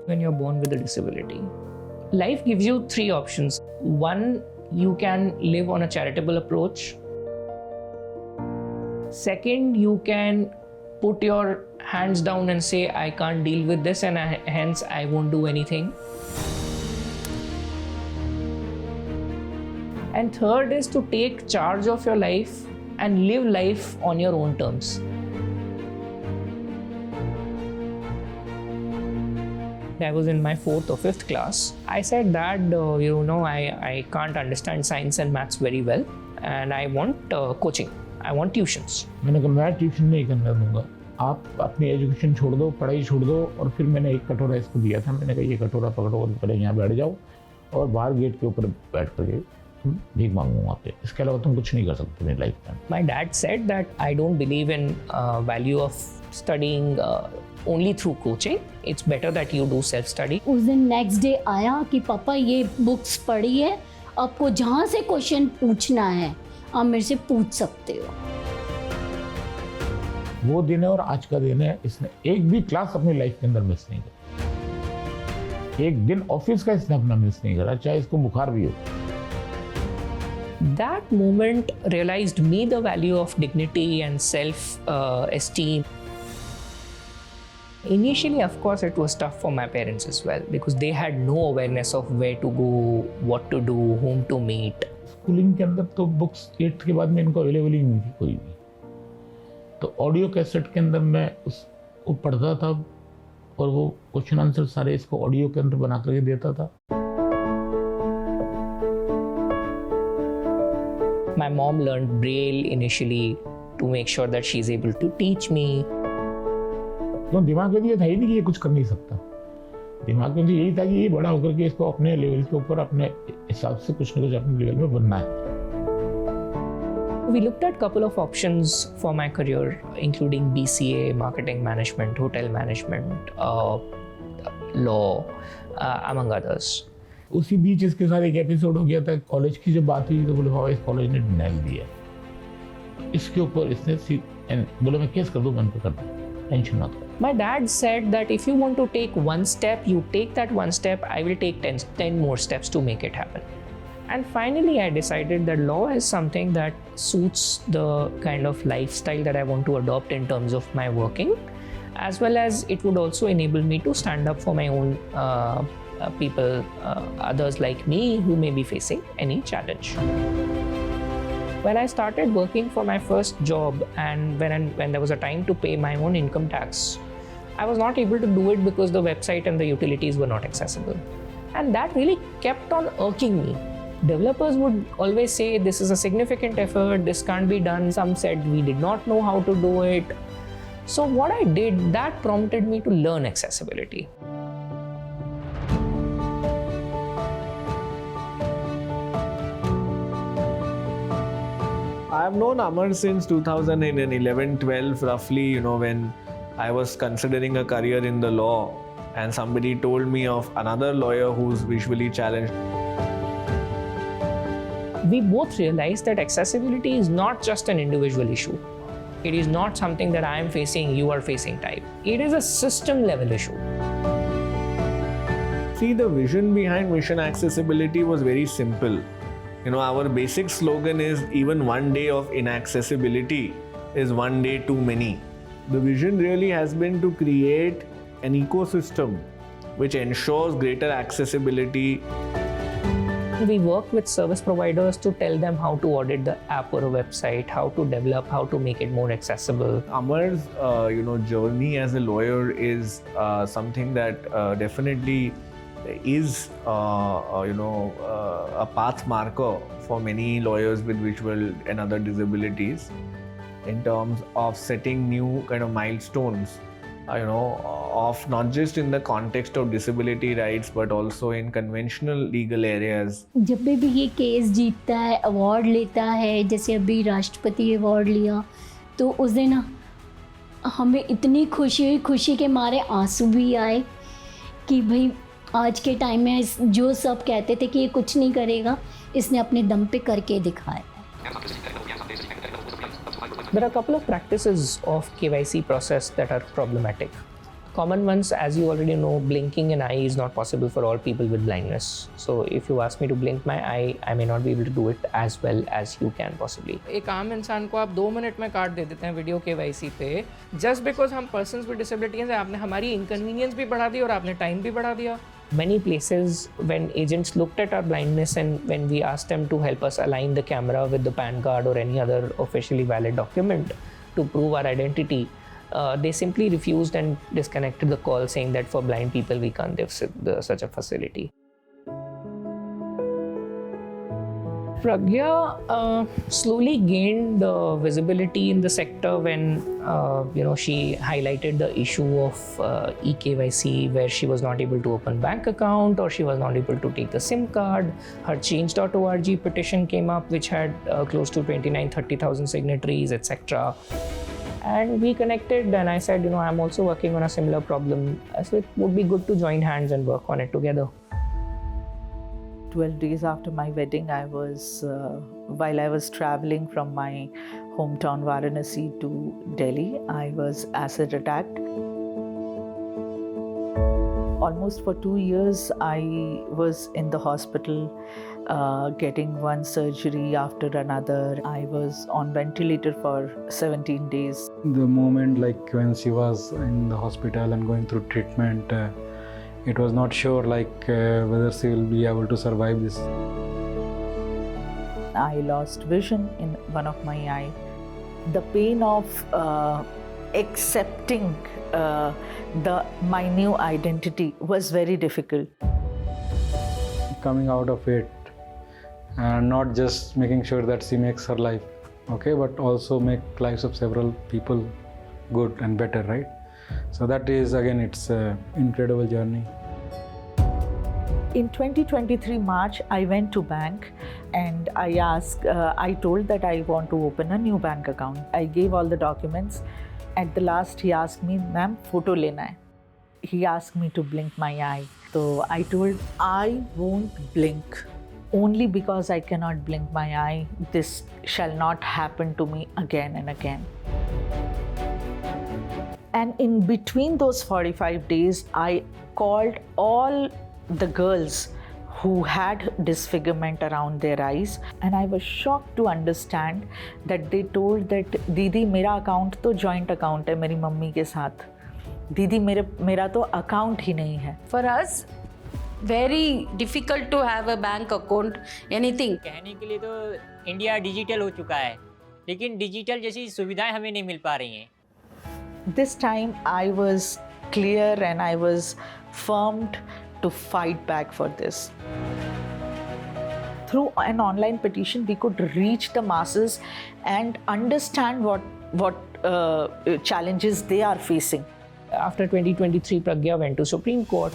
when you're born with a disability. Life gives you three options. One, you can live on a charitable approach. Second, you can put your hands down and say, I can't deal with this and hence I won't do anything. And third is to take charge of your life and live life on your own terms. I was in my 4th or 5th class. I said that, I can't understand science and maths very well and I want coaching. I want tuitions. मैंने कहा मैं tuition नहीं करने दूंगा, आप अपनी education छोड़ दो, पढ़ाई छोड़ दो। और फिर मैंने एक कटोरा इसको दिया था, मैंने कहा ये कटोरा पकड़ो और पहले यहाँ बैठ जाओ और बाहर गेट के ऊपर बैठ करके तुम भीख मांगो वहाँ पे, इसके अलावा तुम कुछ नहीं कर सकते अपनी लाइफ में। My dad said that I don't believe in value of studying only through coaching. It's better that you do self study. उस दिन नेक्स्ट डे आया कि पापा ये बुक्स पढ़ी है, आपको जहाँ से क्वेश्चन पूछना है आप मेरे से पूछ सकते हो। वो दिन है और आज का दिन है, इसने एक भी क्लास अपनी लाइफ के अंदर मिस नहीं करी, एक दिन ऑफिस का इसने अपना मिस नहीं करा, चाहे इसको बुखार भी हो। That moment realized me the value of dignity and self-esteem. Initially, of course, it was tough for my parents as well because they had no awareness of where to go, what to do, whom to meet. Schooling के अंदर तो books 8th के बाद में इनको available ही नहीं थी कोई भी, तो ऑडियो कैसेट के अंदर मैं उसको पढ़ता था और वो क्वेश्चन आंसर सारे इसको ऑडियो के अंदर बना करके देता था। My mom learned Braille initially to make sure that she's able to teach me. तो दिमाग में ये था ही नहीं कि ये कुछ कर नहीं सकता, दिमाग में तो यही था कि ये बड़ा होकर के इसको अपने लेवल के ऊपर अपने हिसाब से कुछ न कुछ अपने लेवल में बनना है। We looked at a couple of options for my career, including BCA, marketing management, hotel management, law, among others. उसी बीच इसके साथ एक एपिसोड हो गया था, कॉलेज की जब बात हुई तो बोले बाबा इस कॉलेज ने डिनाइल दिया, इसके ऊपर इसने बोले मैं केस कर दूँ, मैं कर दूँ, टेंशन मत कर। My dad said that if you want to take one step, you take that one step, I will take 10 more steps to make it happen. And finally, I decided that law is something that suits the kind of lifestyle that I want to adopt in terms of my working, as well as it would also enable me to stand up for my own people, others like me who may be facing any challenge. When I started working for my first job and when there was a time to pay my own income tax, I was not able to do it because the website and the utilities were not accessible. And that really kept on irking me. Developers would always say this is a significant effort, this can't be done. Some said we did not know how to do it. So what I did, that prompted me to learn accessibility. I've known Amar since 2011-12 roughly, when I was considering a career in the law and somebody told me of another lawyer who's visually challenged. We both realized that accessibility is not just an individual issue. It is not something that I am facing, you are facing type. It is a system level issue. See, the vision behind Mission Accessibility was very simple. Our basic slogan is even one day of inaccessibility is one day too many. The vision really has been to create an ecosystem which ensures greater accessibility. We work with service providers to tell them how to audit the app or a website, how to develop, how to make it more accessible. Amar's, journey as a lawyer is something that definitely is, a path marker for many lawyers with visual and other disabilities in terms of setting new kind of milestones, of not just in the context of disability rights but also in conventional legal areas. जब भी ये case जीतता है, award लेता है, जैसे अभी राष्ट्रपति अवार्ड लिया, तो उस दिन हमें इतनी खुशी हुई, खुशी के मारे आंसू भी आए कि भाई आज के टाइम में जो सब कहते थे कि ये कुछ नहीं करेगा, इसने अपने दम पे करके दिखाया. There are a couple of practices of KYC process that are problematic. common ones, as you already know, blinking an eye is not possible for all people with blindness. So if you ask me to blink my eye, I may not be able to do it as well as you can possibly. एक आम इंसान को आप 2 minute में काट दे देते हैं video KYC पे, just because हम persons with disabilities हैं, आपने हमारी inconvenience भी बढ़ा दी और आपने time भी बढ़ा दिया. Many places, when agents looked at our blindness and when we asked them to help us align the camera with the PAN card or any other officially valid document to prove our identity, they simply refused and disconnected the call, saying that for blind people we can't give such a facility. Pragya slowly gained visibility in the sector when she highlighted the issue of eKYC, where she was not able to open bank account or she was not able to take the SIM card. Her change.org petition came up, which had close to 29-30,000 signatories, etc. And we connected, and I said, I'm also working on a similar problem. So it would be good to join hands and work on it together. 12 days after my wedding, while I was traveling from my hometown Varanasi to Delhi, I was acid attacked. Almost for 2 years, I was in the hospital, getting one surgery after another. I was on ventilator for 17 days. The moment when she was in the hospital and going through treatment, it was not sure whether she will be able to survive this. I lost vision in one of my eye. The pain of accepting my new identity was very difficult. Coming out of it and not just making sure that she makes her life okay, but also make lives of several people good and better, right? So that is, again, it's an incredible journey. In 2023 March, I went to bank and I told that I want to open a new bank account. I gave all the documents. At the last, he asked me, "Ma'am, photo lena hai." He asked me to blink my eye. So I told, I won't blink. Only because I cannot blink my eye, this shall not happen to me again and again. And in between those 45 days, I called all the girls who had disfigurement around their eyes, and I was shocked to understand that they told that दीदी मेरा account तो joint account है मेरी mummy के साथ, दीदी मेरा तो account ही नहीं है. For us, very difficult to have a bank account, anything. कहने के लिए तो इंडिया डिजिटल हो चुका है, लेकिन डिजिटल जैसी सुविधाएं हमें नहीं मिल पा रही हैं. This time I was clear and I was firm to fight back for this. Through an online petition, we could reach the masses and understand what challenges they are facing. After 2023, Pragya went to Supreme Court,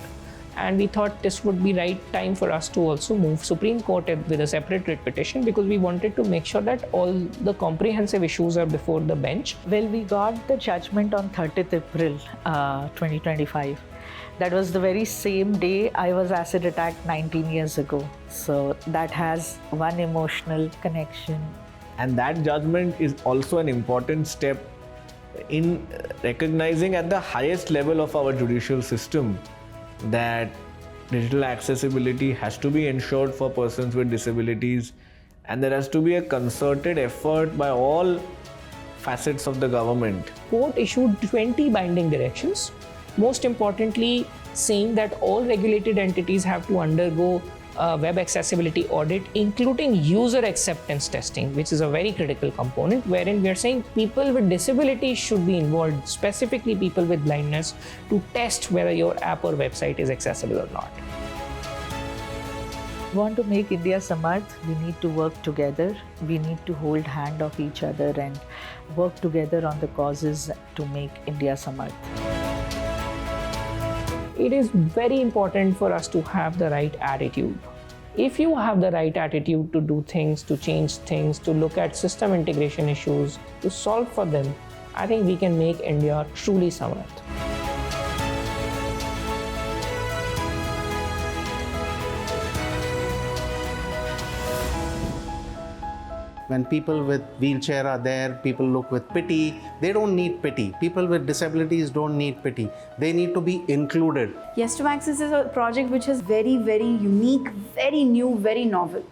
and we thought this would be right time for us to also move Supreme Court with a separate writ petition, because we wanted to make sure that all the comprehensive issues are before the bench. Well, we got the judgment on 30th April 2025. That was the very same day I was acid attacked 19 years ago. So that has one emotional connection. And that judgment is also an important step in recognizing at the highest level of our judicial system that digital accessibility has to be ensured for persons with disabilities, and there has to be a concerted effort by all facets of the government. Court issued 20 binding directions, most importantly saying that all regulated entities have to undergo a web accessibility audit, including user acceptance testing, which is a very critical component, wherein we are saying people with disabilities should be involved, specifically people with blindness, to test whether your app or website is accessible or not. Want to make India Samarth, we need to work together. We need to hold hand of each other and work together on the causes to make India Samarth. It is very important for us to have the right attitude. If you have the right attitude to do things, to change things, to look at system integration issues, to solve for them, I think we can make India truly Samarth. When people with wheelchair are there, people look with pity. They don't need pity. People with disabilities don't need pity. They need to be included. Yes to Access is a project which is very, very unique, very new, very novel.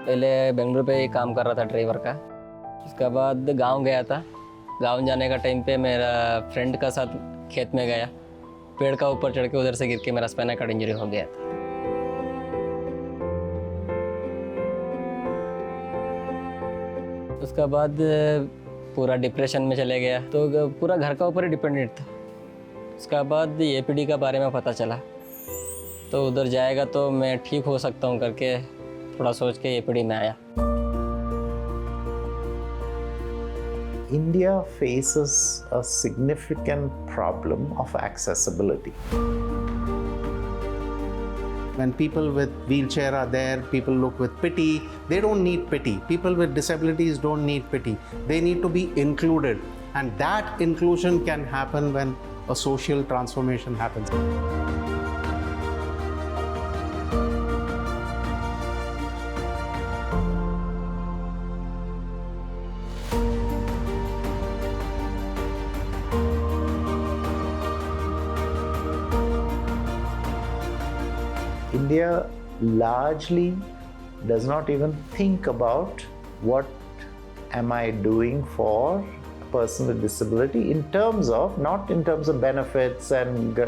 पहले बेंगलुरु पे काम कर रहा था driver का। उसके बाद गांव गया था। गांव जाने का टाइम पे मेरा फ्रेंड का साथ खेत में गया, पेड़ का ऊपर चढ़ के उधर से गिर के मेरा स्पाइनल कॉर्ड इंजरी हो गया था। उसके बाद पूरा डिप्रेशन में चले गया, तो पूरा घर का ऊपर ही डिपेंडेंट था। उसके बाद एपीडी का बारे में पता चला, तो उधर जाएगा तो मैं ठीक हो सकता हूँ करके थोड़ा सोच के एपीडी में आया। India faces a significant problem of accessibility. When people with wheelchair are there, people look with pity. They don't need pity. People with disabilities don't need pity. They need to be included. And that inclusion can happen when a social transformation happens. India largely does not even think about what am I doing for a person with disability in terms of, not in terms of benefits and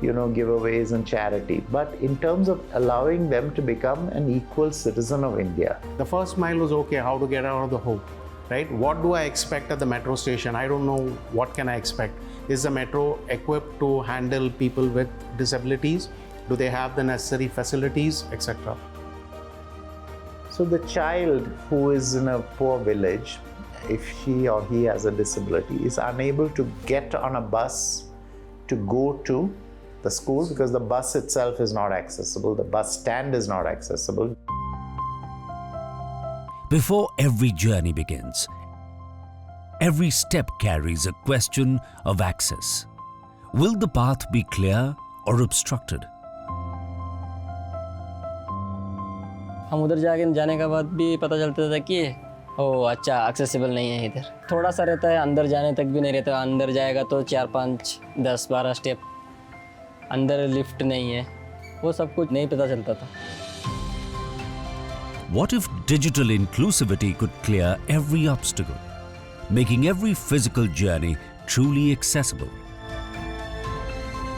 giveaways and charity, but in terms of allowing them to become an equal citizen of India. The first mile was okay, how to get out of the hole, right? What do I expect at the metro station? I don't know what can I expect. Is the metro equipped to handle people with disabilities? Do they have the necessary facilities, etc.? So the child who is in a poor village, if she or he has a disability, is unable to get on a bus to go to the school because the bus itself is not accessible, the bus stand is not accessible. Before every journey begins, every step carries a question of access. Will the path be clear or obstructed? हम उधर जाने के बाद भी पता चलता था कि ओह अच्छा एक्सेसिबल नहीं है इधर। थोड़ा सा रहता है, अंदर जाने तक भी नहीं रहता। अंदर जाएगा तो 4, 5, 10, 12 स्टेप, अंदर लिफ्ट नहीं है, वो सब कुछ नहीं पता चलता था। What if digital inclusivity could clear every obstacle, making every physical journey truly accessible?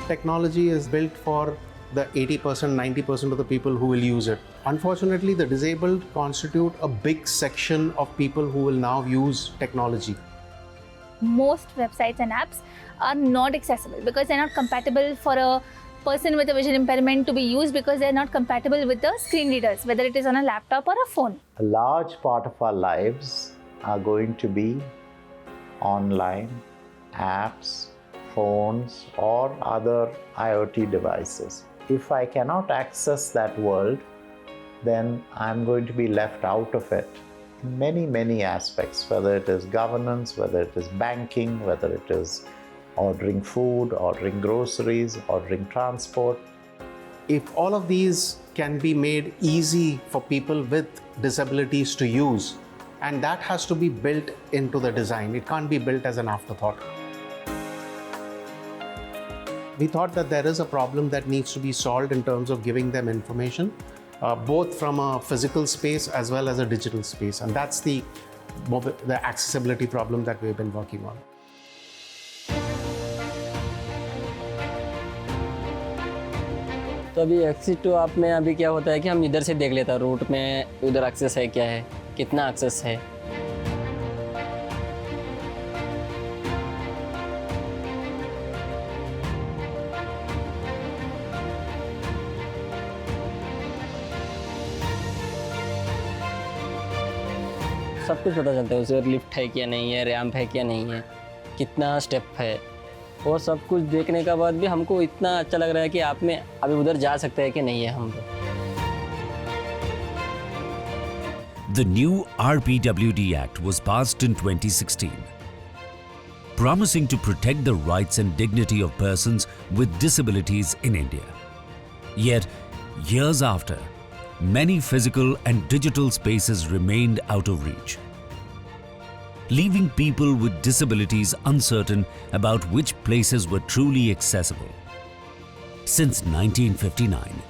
Technology is built for the 80%, 90% of the people who will use it. Unfortunately, the disabled constitute a big section of people who will now use technology. Most websites and apps are not accessible because they're not compatible for a person with a vision impairment to be used because they're not compatible with the screen readers, whether it is on a laptop or a phone. A large part of our lives are going to be online, apps, phones, or other IoT devices. If I cannot access that world, then I'm going to be left out of it in many, many aspects, whether it is governance, whether it is banking, whether it is ordering food, ordering groceries, ordering transport. If all of these can be made easy for people with disabilities to use, and that has to be built into the design, it can't be built as an afterthought. We thought that there is a problem that needs to be solved in terms of giving them information, both from a physical space as well as a digital space. And that's the accessibility problem that we've been working on. तो अभी access to app में अभी क्या होता है कि हम इधर से देख लेता रूट में उधर एक्सेस है क्या है, कितना एक्सेस है। सब कुछ पता चलता है, उसे लिफ्ट है क्या नहीं है, रैंप है क्या नहीं है, कितना स्टेप है, और सब कुछ देखने के बाद भी हमको इतना अच्छा लग रहा है कि आप में अभी उधर जा सकते हैं कि नहीं है हम लोग। The new PwD Act was passed in 2016. promising to protect the rights and dignity of persons with disabilities in India. Yet, years after, many physical and digital spaces remained out of reach, leaving people with disabilities uncertain about which places were truly accessible. Since 1959,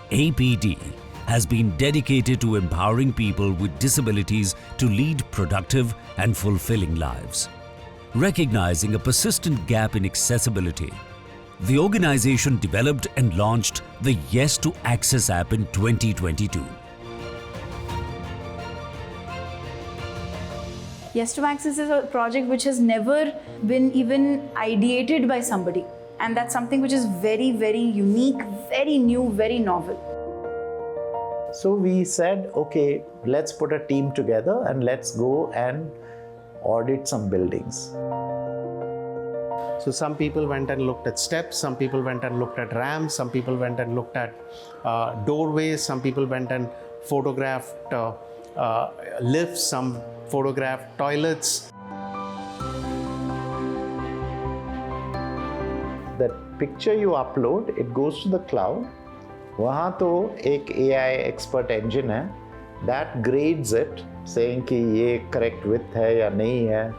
APD has been dedicated to empowering people with disabilities to lead productive and fulfilling lives. Recognizing a persistent gap in accessibility, the organization developed and launched the Yes to Access app in 2022. Yes to Access is a project which has never been even ideated by somebody. And that's something which is very, very unique, very new, very novel. So we said, okay, let's put a team together and let's go and audit some buildings. So some people went and looked at steps, some people went and looked at ramps, some people went and looked at doorways, some people went and photographed lifts, some photographed toilets. The picture you upload, it goes to the cloud. वहाँ तो एक AI expert engine है that grades it, saying कि ये correct width है या नहीं है,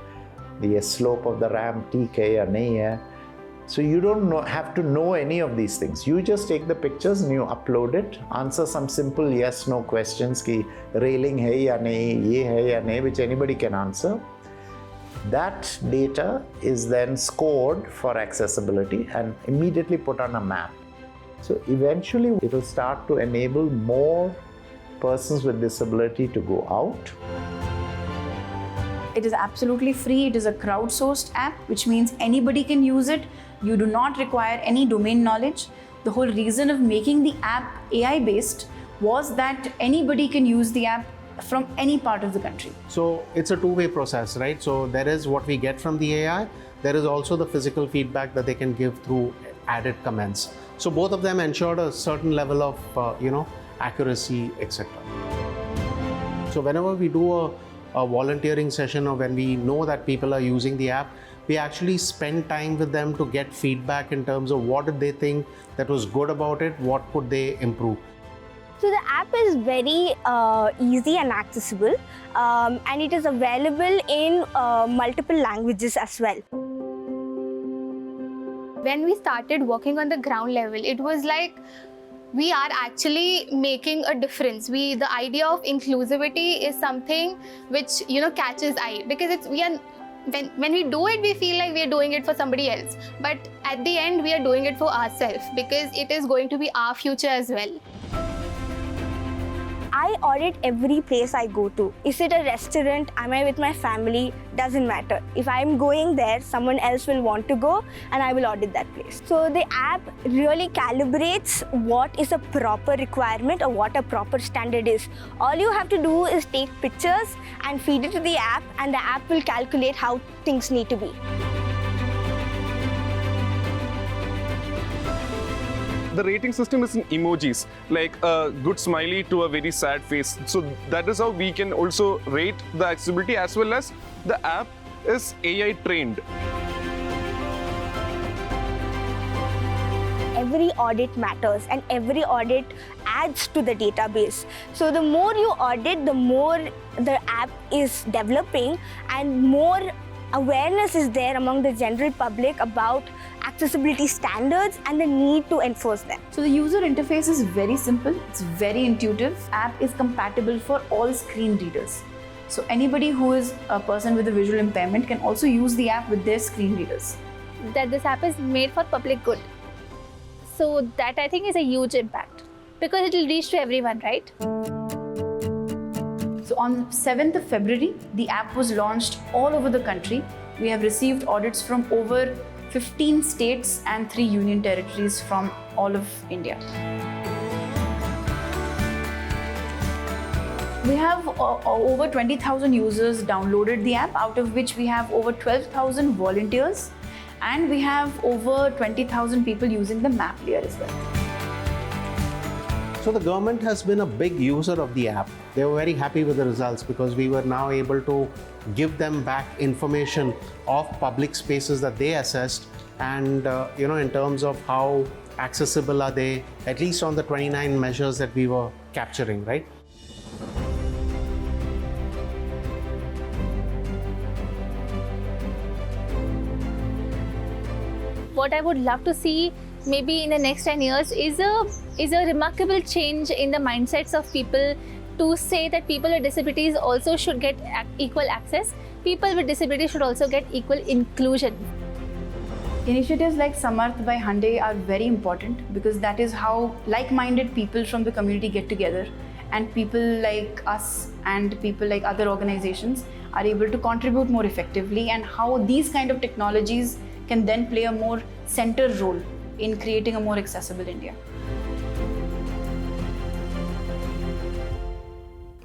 the slope of the ramp ठीक है या नहीं है. So you don't have to know any of these things. You just take the pictures and you upload it, answer some simple yes/no questions कि railing है या नहीं, ये है या नहीं, which anybody can answer. That data is then scored for accessibility and immediately put on a map. So eventually it will start to enable more persons with disability to go out. It is absolutely free. It is a crowdsourced app, which means anybody can use it. You do not require any domain knowledge. The whole reason of making the app AI-based was that anybody can use the app from any part of the country. So it's a two-way process, right? So there is what we get from the AI. There is also the physical feedback that they can give through added comments. So both of them ensured a certain level of, accuracy, etc. So whenever we do a volunteering session or when we know that people are using the app, we actually spend time with them to get feedback in terms of what did they think that was good about it, what could they improve. So the app is very easy and accessible, and it is available in multiple languages as well. When we started working on the ground level, it was like we are actually making a difference. The idea of inclusivity is something which catches eye, because when we do it, we feel like we are doing it for somebody else, but at the end we are doing it for ourselves, because it is going to be our future as well. I audit every place I go to. Is it a restaurant? Am I with my family? Doesn't matter. If I'm going there, someone else will want to go and I will audit that place. So the app really calibrates what is a proper requirement or what a proper standard is. All you have to do is take pictures and feed it to the app, and the app will calculate how things need to be. The rating system is in emojis, like a good smiley to a very sad face. So that is how we can also rate the accessibility, as well as the app is AI trained. Every audit matters and every audit adds to the database. So the more you audit, the more the app is developing and more awareness is there among the general public about accessibility standards and the need to enforce them. So the user interface is very simple, it's very intuitive. App is compatible for all screen readers. So anybody who is a person with a visual impairment can also use the app with their screen readers. That this app is made for public good. So that I think is a huge impact, because it will reach to everyone, right? So on 7th of February, the app was launched all over the country. We have received audits from over 15 states and 3 union territories from all of India. We have over 20,000 users downloaded the app, out of which we have over 12,000 volunteers, and we have over 20,000 people using the map layer as well. So the government has been a big user of the app. They were very happy with the results because we were now able to give them back information of public spaces that they assessed, and in terms of how accessible are they, at least on the 29 measures that we were capturing, right? What I would love to see maybe in the next 10 years is a remarkable change in the mindsets of people to say that people with disabilities also should get equal access. People with disabilities should also get equal inclusion. Initiatives like Samarth by Hyundai are very important because that is how like-minded people from the community get together, and people like us and people like other organizations are able to contribute more effectively, and how these kind of technologies can then play a more central role in creating a more accessible India.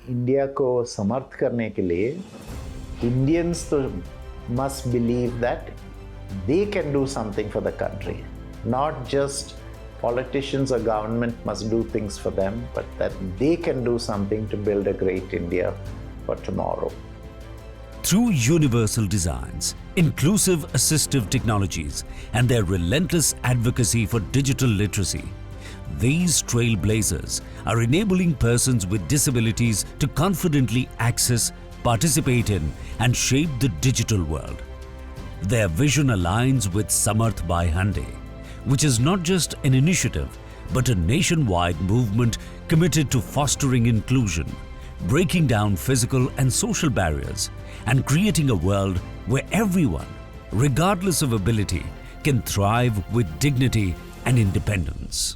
India को समर्थ करने के लिए Indians तो must believe that they can do something for the country. Not just politicians or government must do things for them, but that they can do something to build a great India for tomorrow. Through universal designs, inclusive assistive technologies, and their relentless advocacy for digital literacy, these trailblazers are enabling persons with disabilities to confidently access, participate in, and shape the digital world. Their vision aligns with Samarth by Hyundai, which is not just an initiative, but a nationwide movement committed to fostering inclusion, breaking down physical and social barriers, and creating a world where everyone, regardless of ability, can thrive with dignity and independence.